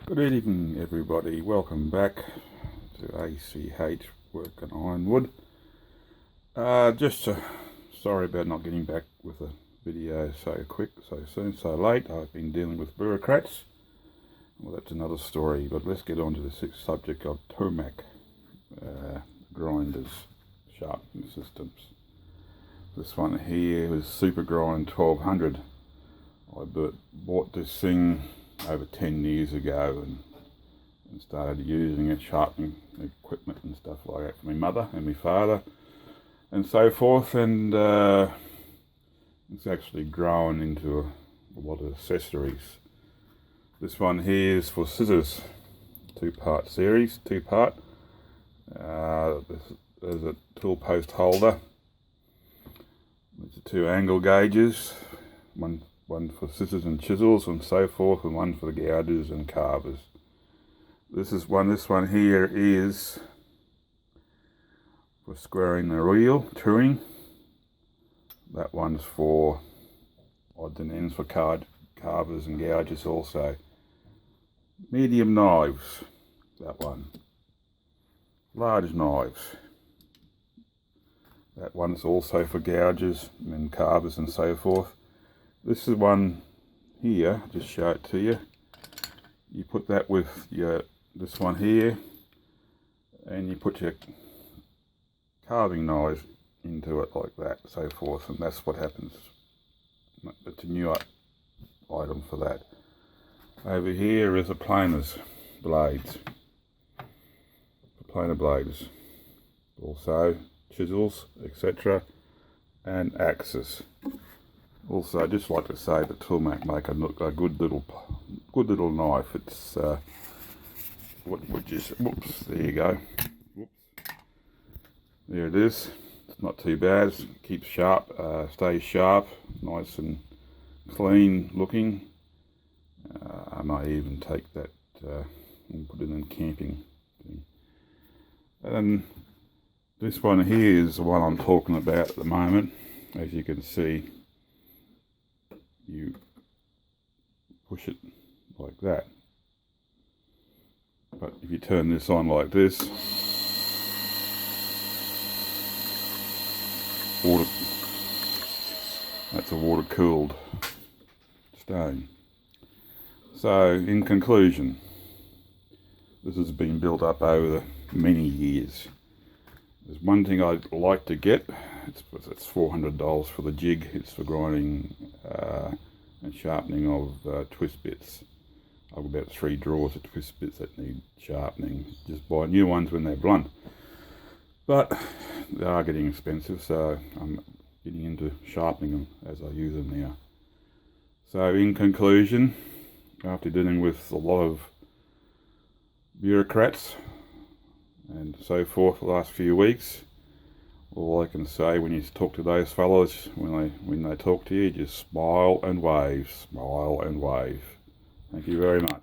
Good evening, everybody. Welcome back to ACH Working Ironwood. Sorry about not getting back with a video so quick, so soon, so late. I've been dealing with bureaucrats. Well, that's another story, but let's get on to the subject of Tormek grinders, sharpening systems. This one here was Super Grind 1200. I bought this thing over 10 years ago and started using it, sharpening equipment and stuff like that for my mother and my father and so forth, and it's actually grown into a lot of accessories. This one here is for scissors, two-part series, two-part. There's a tool post holder. There's two angle gauges, one for scissors and chisels and so forth, and one for the gouges and carvers. This one here is for squaring the reel, touring. That one's for odds and ends for carvers and gouges also. Medium knives, that one. Large knives. That one's also for gouges and carvers and so forth. This is one here, just show it to you. You put that with this one here, and you put your carving knives into it like that, so forth, and that's what happens. It's a new item for that. Over here is a planer's blades, planer blades, also chisels, etc., and axes. Also, I'd just like to say that Tormek make a good little knife. It's whoops, there you go. Whoops. There it is. It's not too bad. It keeps sharp, stays sharp, nice and clean looking. I might even take that and put it in camping. And this one here is the one I'm talking about at the moment. As you can see, you push it like that, but if you turn this on like this, that's a water cooled stone. So in conclusion, this has been built up over many years. There's one thing I'd like to get. It's $400 for the jig. It's for grinding and sharpening of twist bits. I've got about 3 drawers of twist bits that need sharpening. Just buy new ones when they're blunt. But they are getting expensive, so I'm getting into sharpening them as I use them now. So in conclusion, after dealing with a lot of bureaucrats and so forth the last few weeks, all I can say when you talk to those fellows, when they talk to you, just smile and wave, smile and wave. Thank you very much.